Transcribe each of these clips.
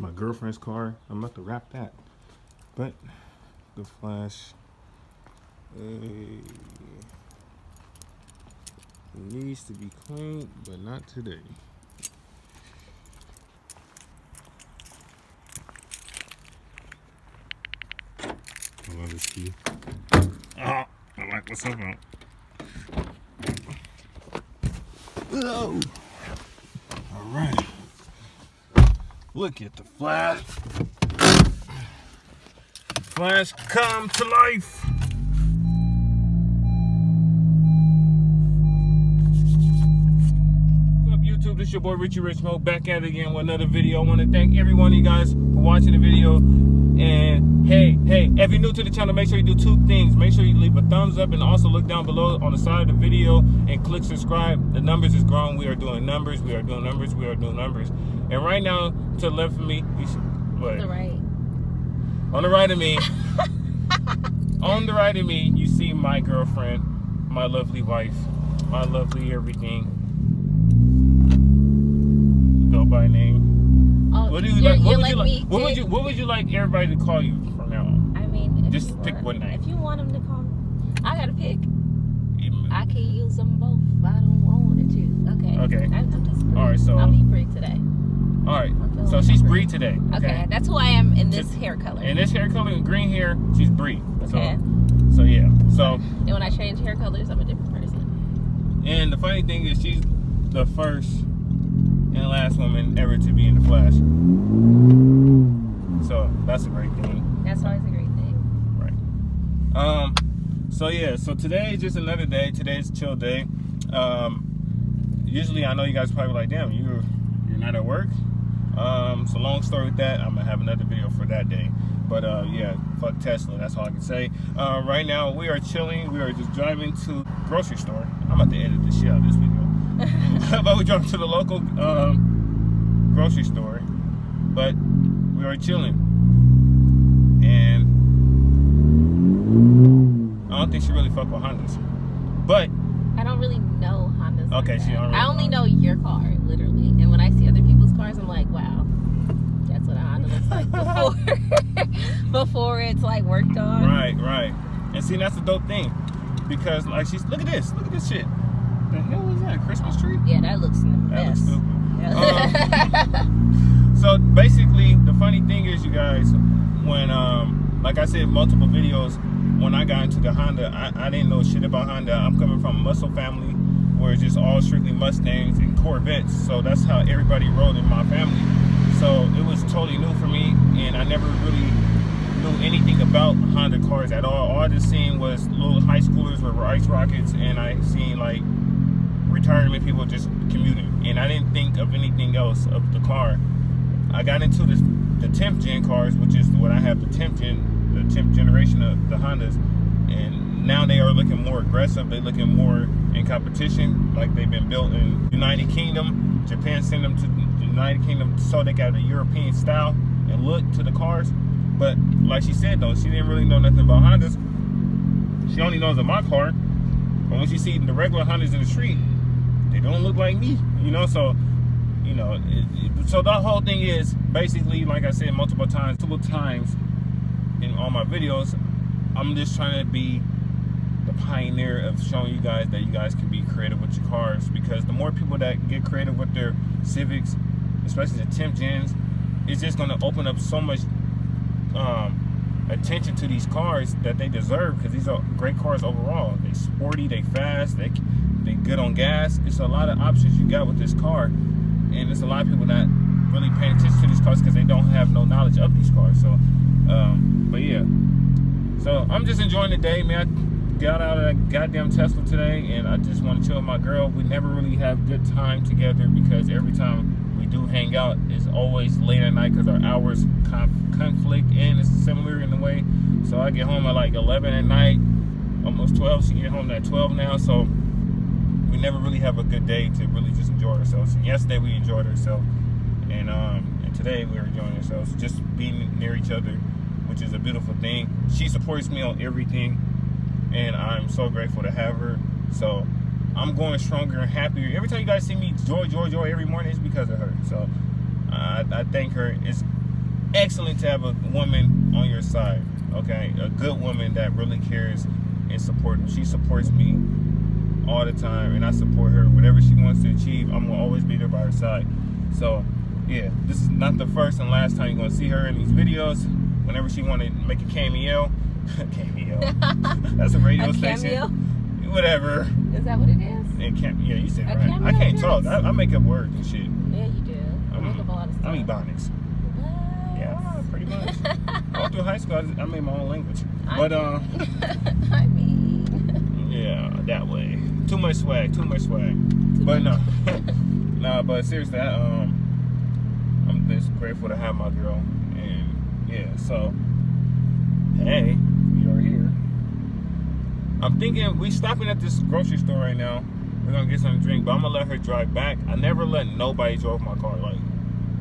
my girlfriend's car. I'm about to wrap that. But the Flash needs to be cleaned, but not today. I love this key. Oh, I like what's up out. Oh. All right. Look at the Flash. Flash come to life. What's up, YouTube? This is your boy Richie back at it again with another video. I want to thank every one of you guys for watching the video. And hey, if you're new to the channel, make sure you do two things. Make sure you leave a thumbs up and also look down below on the side of the video and click subscribe. The numbers is growing. We are doing numbers. We are doing numbers. We are doing numbers. And right now, to the left of me, you see, what? The right. On the right of me, on the right of me, you see my girlfriend, my lovely wife, my lovely everything. Go by name. Oh, what do you like? What would you like everybody to call you from now on? I mean, just pick one name. If you want them to call me, I gotta pick. I can use them both. I don't want to choose. Okay. Okay. I'm just Bree. All right. So I'll be Bree today. All right. So she's Bree today. Okay. That's who I am in this hair color. In this hair color, and green hair, she's Bree. Okay. So yeah. So. And when I change hair colors, I'm a different person. And the funny thing is, she's the first and last woman ever to be in the Flash. So that's a great thing. That's always a great thing. Right. So yeah, so today is just another day. Today's a chill day. Usually I know you guys probably like, damn, you're not at work. So long story with that, I'm gonna have another video for that day. But yeah, fuck Tesla, that's all I can say. Right now we are chilling. We are just driving to grocery store. I'm about to edit the shit out of this video. But we drove to the local grocery store, but we are chilling, and I don't think she really fuck with Hondas, but I don't really know Hondas. Okay, like she don't really I only know your car, literally, and when I see other people's cars, I'm like, wow, that's what a Honda looks like before it's like worked on. Right. And see, that's the dope thing, because like look at this shit. The hell is that, a Christmas tree? Yeah, that looks That looks stupid. So basically, the funny thing is, you guys, when like I said in multiple videos, when I got into the Honda, I didn't know shit about Honda. I'm coming from a muscle family where it's just all strictly Mustangs and Corvettes, so that's how everybody rode in my family. So it was totally new for me, and I never really knew anything about Honda cars at all. All I just seen was little high schoolers with ice rockets, and I seen like retirement people just commuting, and I didn't think of anything else of the car. I got into the 10th gen cars, which is what I have, the 10th generation of the Hondas, and now they are looking more aggressive. They're looking more in competition, like they've been built in United Kingdom. Japan sent them to the United Kingdom so they got a European style and look to the cars. But like she said though, she didn't really know nothing about Hondas. She only knows of my car, but when she sees the regular Hondas in the street, they don't look like me, you know. So, you know, so the whole thing is basically, like I said multiple times in all my videos, I'm just trying to be the pioneer of showing you guys that you guys can be creative with your cars, because the more people that get creative with their Civics, especially the 10th gens, it's just going to open up so much attention to these cars that they deserve, because these are great cars overall. They sporty, they fast, they good on gas. It's a lot of options you got with this car, and there's a lot of people not really paying attention to these cars because they don't have no knowledge of these cars. So but yeah, so I'm just enjoying the day, man. I got out of that goddamn Tesla today, and I just want to chill with my girl. We never really have good time together, because every time we do hang out, it's always late at night because our hours conflict, and it's similar in a way. So I get home at like 11 at night, almost 12. She get home at 12 now, so we never really have a good day to really just enjoy ourselves. And yesterday we enjoyed ourselves, and today we're enjoying ourselves, just being near each other, which is a beautiful thing. She supports me on everything, and I'm so grateful to have her. So I'm going stronger and happier. Every time you guys see me joy every morning, it's because of her. So I thank her. It's excellent to have a woman on your side, okay? A good woman that really cares and supports. She supports me all the time, and I support her. Whatever she wants to achieve, I'm gonna always be there by her side. So yeah, this is not the first and last time you're gonna see her in these videos. Whenever she want to make a cameo, that's a radio station. Cameo? Whatever. Is that what it is? Yeah, you said it right. I can't talk. I make up words and shit. Yeah, you do. I make up a lot of stuff. I'm Ebonics. Yeah, pretty much. All through high school, I made my own language. But I mean, yeah, that way. Too much swag. But no, nah. But seriously, I'm just grateful to have my girl, and yeah. So, hey, we are here. I'm thinking we stopping at this grocery store right now. We're gonna get something to drink, but I'm gonna let her drive back. I never let nobody drive my car. Like,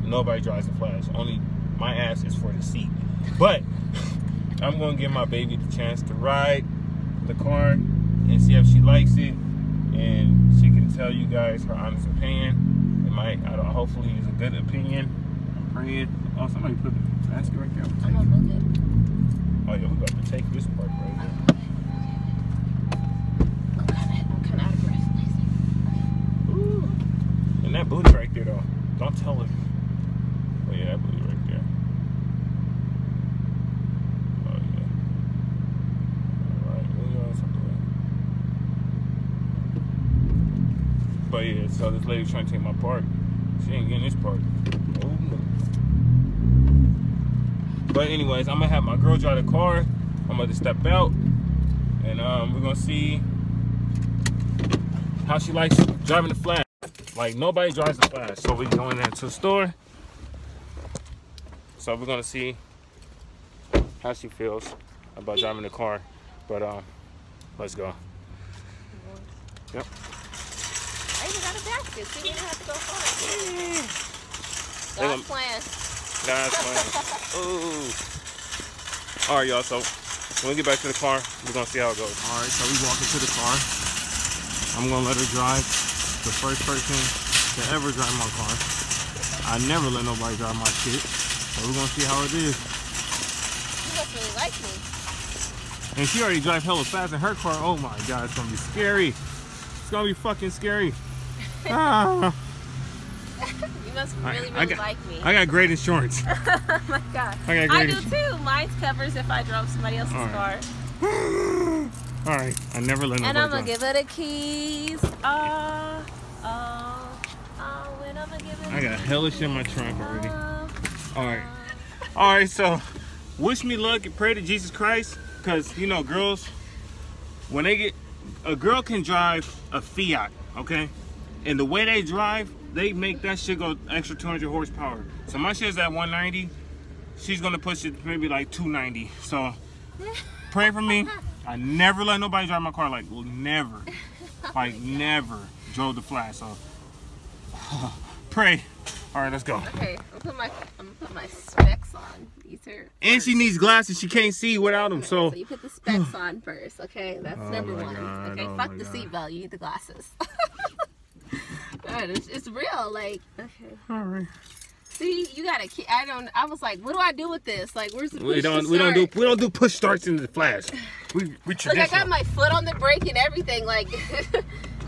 nobody drives the Flash. Only my ass is for the seat. But I'm gonna give my baby the chance to ride the car and see if she likes it, and she can tell you guys her honest opinion. It might, hopefully, it's a good opinion. I'm praying. Oh, somebody put the basket right there. I'm gonna move it. Oh yeah, we got to take this part right here. I'm kind of out of breath. Ooh. And that booty right there, though. Don't tell her. Oh yeah, that booty right there. Oh yeah. All right, moving on something. But yeah, so this lady's trying to take my part. She ain't getting this part. Oh no. But anyways, I'm gonna have my girl drive the car. I'm gonna step out, and we're gonna see how she likes driving the Flash. Like, nobody drives the Flash, so we're going into the store. So we're gonna see how she feels about driving the car. But let's go. Yep. I even got a basket, so you didn't have to go far. God's plan. God's plan. Ooh. All right, y'all. So when we get back to the car, we're gonna see how it goes. All right, so we walk into the car. I'm gonna let her drive. The first person to ever drive my car. I never let nobody drive my shit. So we're gonna see how it is. You must really like me. And she already drives hella fast in her car. Oh my God, it's gonna be scary. It's gonna be fucking scary. Ah. You must really like me. I got great insurance. Oh my God. I do too. Mine covers if I drove somebody else's car. All right, I never let nobody And I'm gonna drive. give her the keys. When I'm gonna give her I got hella shit in my trunk already. All right, so wish me luck and pray to Jesus Christ, because you know, girls, when they get, a girl can drive a Fiat, okay, and the way they drive, they make that shit go extra 200 horsepower. So my shit's at 190. She's gonna push it maybe like 290. So pray for me. I never let nobody drive my car. Like, well, never, like never drove the Flash. So pray. All right, let's go. Okay, I'm gonna put my specs on. These are. And she needs glasses. She can't see without them. So you put the specs on first, okay? That's number one. God, okay, fuck the seatbelt. You need the glasses. God, it's real. Like, okay. All right. See, you gotta. I was like, what do I do with this? Like, where's the push we don't do push starts in the Flash. We traditional. Look, I got my foot on the brake and everything. Like,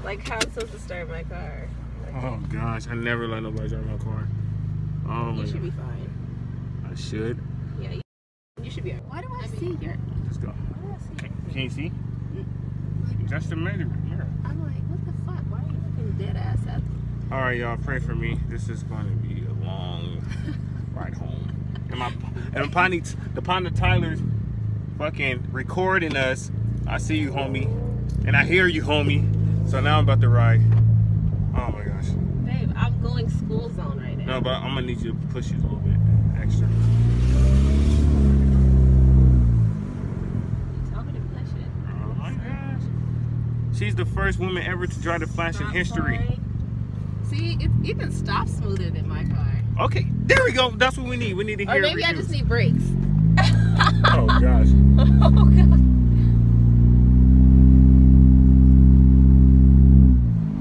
like how I'm supposed to start my car. Like, oh gosh, I never let nobody drive my car. Oh my you should God. be fine. I should. Yeah, you should be. Why do I see your? Let's go. Why do I see? Can you see? That's the measurement. Yeah. I'm like, what the fuck? Why are you looking dead ass at? All right, y'all, pray for me. This is going to be a long ride home. And the Ponda Tyler's fucking recording us. I see you, homie, and I hear you, homie. So now I'm about to ride. Oh my gosh. Babe, I'm going school zone right now. No, but I'm gonna need you to push it a little bit extra. You told me to push it. Oh my gosh. She's the first woman ever to drive the Flash in history. Sorry. See, it's even stop smoother than my car. Okay, there we go. That's what we need. We need to hear. Or maybe I just need brakes. Oh gosh. Oh God.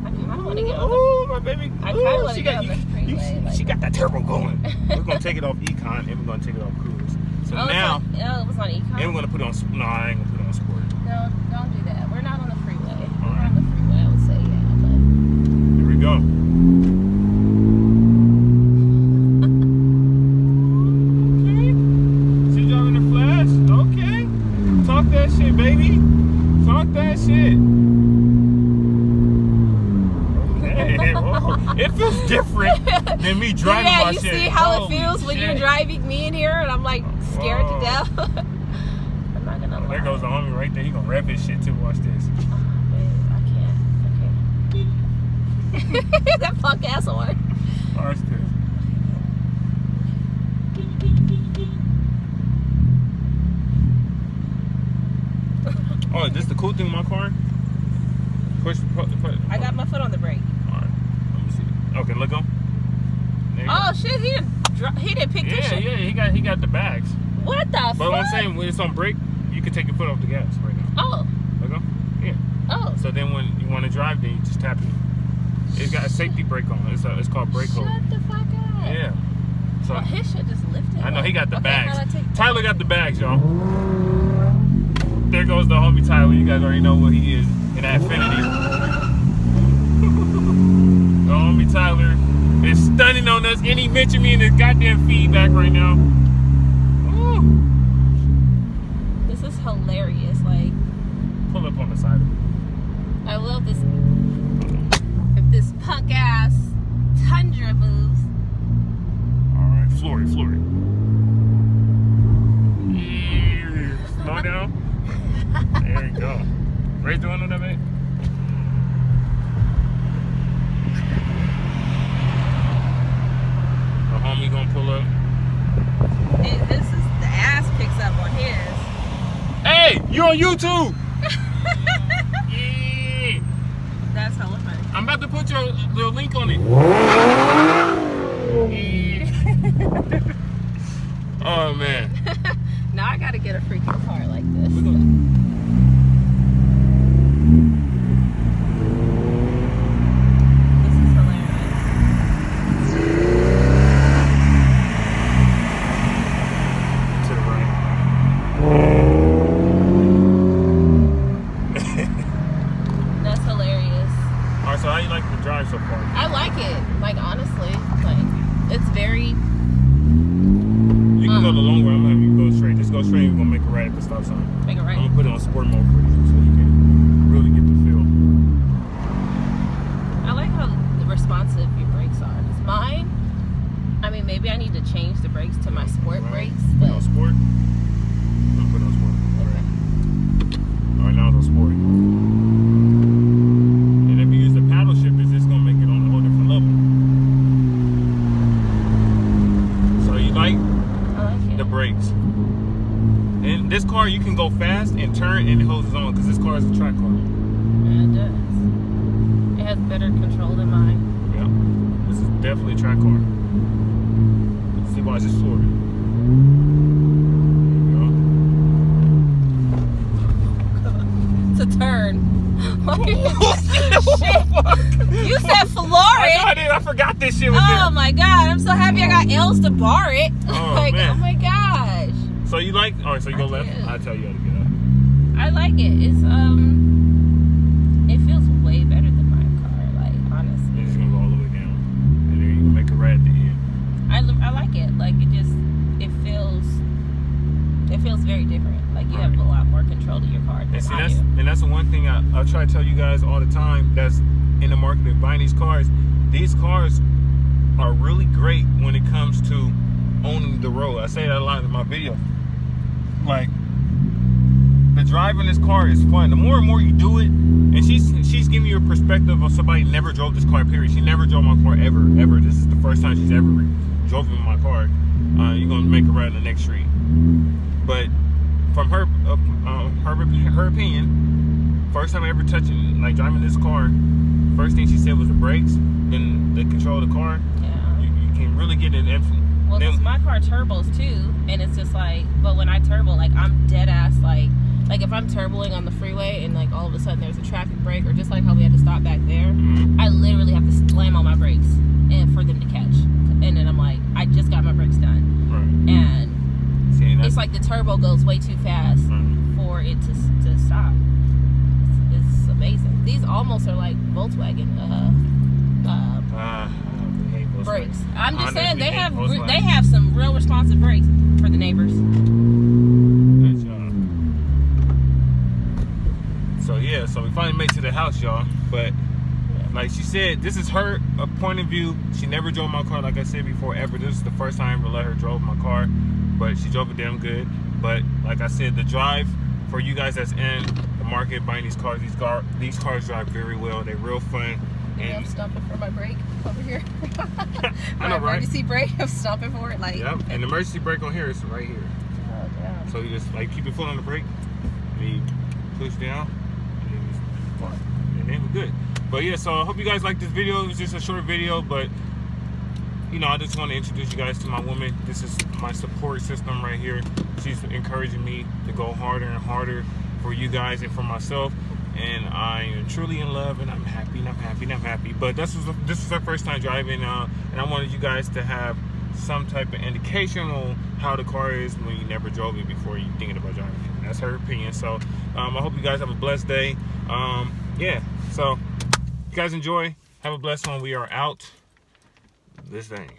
I kind of want to get on the. Oh my baby. I kind of want to get on the freeway. she got that turbo going. We're gonna take it off Econ and we're gonna take it off Cruise. So now, it was on Econ. And we're gonna put it on. No, I ain't gonna put it on Sport. No, don't do that. We're not on the freeway. We're on the freeway, I would say, yeah. But here we go. Okay. She driving the Flash. Okay. Talk that shit, baby. Talk that shit. It feels different than me driving my shit. Yeah, you see how it feels when you're driving me in here and I'm like scared to death. I'm not gonna lie. There goes the homie right there. He gonna rev his shit too. Watch this. Oh, babe, I can't. That punk ass horn. Watch this. Oh, is this the cool thing with my car? Push. I got my foot on the brake. Okay, look on. Oh shit, he didn't pick this shit. Yeah, he got the bags. What the fuck? But what I'm saying, when it's on brake, you can take your foot off the gas right now. Oh. Look on. Yeah. Oh. So then when you want to drive, then you just tap it. It's got a safety brake on. It's called brake hold. Shut the fuck up. Yeah. So his shit just lifted. I know he got the bags. Okay, Tyler got the bags, y'all. There goes the homie Tyler. You guys already know what he is in that Affinity. The homie Tyler is stunning on us, and he mentioned me in his goddamn feedback right now. Ooh. This is hilarious. Like, pull up on the side of it. I love this. If this punk ass Tundra moves. All right, floor it. Yeah. Slow down. There you go. Raise the window on that, babe. Homie gonna pull up. Hey, this is the ass picks up on his. Hey, you on YouTube? Yeah. That's hella funny. I'm about to put your little link on it. Yeah. Oh man. Now I gotta get a freaking car like this. So far. I like it. Like, honestly, like, it's very. You can go the long way. I'm gonna have you go straight. Just go straight. We're gonna make a right at the stop sign. Make a right. I'm gonna put it on sport mode for you, so you can really get the feel. I like how responsive your brakes are. It's mine. I mean, maybe I need to change the brakes to my sport brakes. But on sport. I'm gonna put it on sport. Okay. All right, now it's on sport. This car, you can go fast and turn and it holds its own because this car is a track car. Yeah, it does. It has better control than mine. Yeah, this is definitely a track car. Let's see why it's just floor. To turn. You said floor it. I forgot this shit was there. Oh my god, I'm so happy I got L's to bar it. Oh, like, man. Oh my gosh. So you like, alright, so you go left? I'll tell you how to get up. I like it. It's, it feels way better than my car, like, honestly. You're just gonna go all the way down. And then you can make a right at the end. I like it. Like, it feels very different. Like, you have a lot more control of your car. And see, that's the one thing I try to tell you guys all the time that's in the market of buying these cars. These cars are really great when it comes to owning the road. I say that a lot in my video. Like, the driving this car is fun. The more and more you do it, and she's giving you a perspective of somebody who never drove this car, period. She never drove my car ever. This is the first time she's ever drove in my car. You're gonna make her ride in the next street. But from her opinion, first time I ever touching, like, driving this car, first thing she said was the brakes, then the control of the car. Yeah. You can really get it. Well, because my car turbos too, and it's just like, but when I turbo, like, I'm dead ass, like if I'm turboing on the freeway and like all of a sudden there's a traffic break, or just like how we had to stop back there, I literally have to slam on my brakes and for them to catch. And like the turbo goes way too fast for it to stop. It's amazing. These almost are like Volkswagen brakes. I'm just saying they have some real responsive brakes for the neighbors. Good job. So yeah, so we finally made it to the house, y'all. But like she said, this is her point of view. She never drove my car, like I said before, ever. This is the first time I ever let her drive my car, but she drove it damn good. But like I said, the drive for you guys that's in the market buying these cars drive very well. They're real fun. And I'm stopping for my brake over here. I know, right? Emergency brake, I'm stopping for it. Like, yep, and the emergency brake on here is right here. Oh, damn. So you just like keep your foot on the brake, and you push down, and then we're good. But yeah, so I hope you guys like this video. It was just a short video, but you know, I just want to introduce you guys to my woman. This is my support system right here. She's encouraging me to go harder and harder for you guys and for myself. And I am truly in love, and I'm happy, and I'm happy, and I'm happy. But this is our first time driving, and I wanted you guys to have some type of indication on how the car is when you never drove it before you thinking about driving it. That's her opinion. So I hope you guys have a blessed day. Yeah, so you guys enjoy. Have a blessed one. We are out. This thing.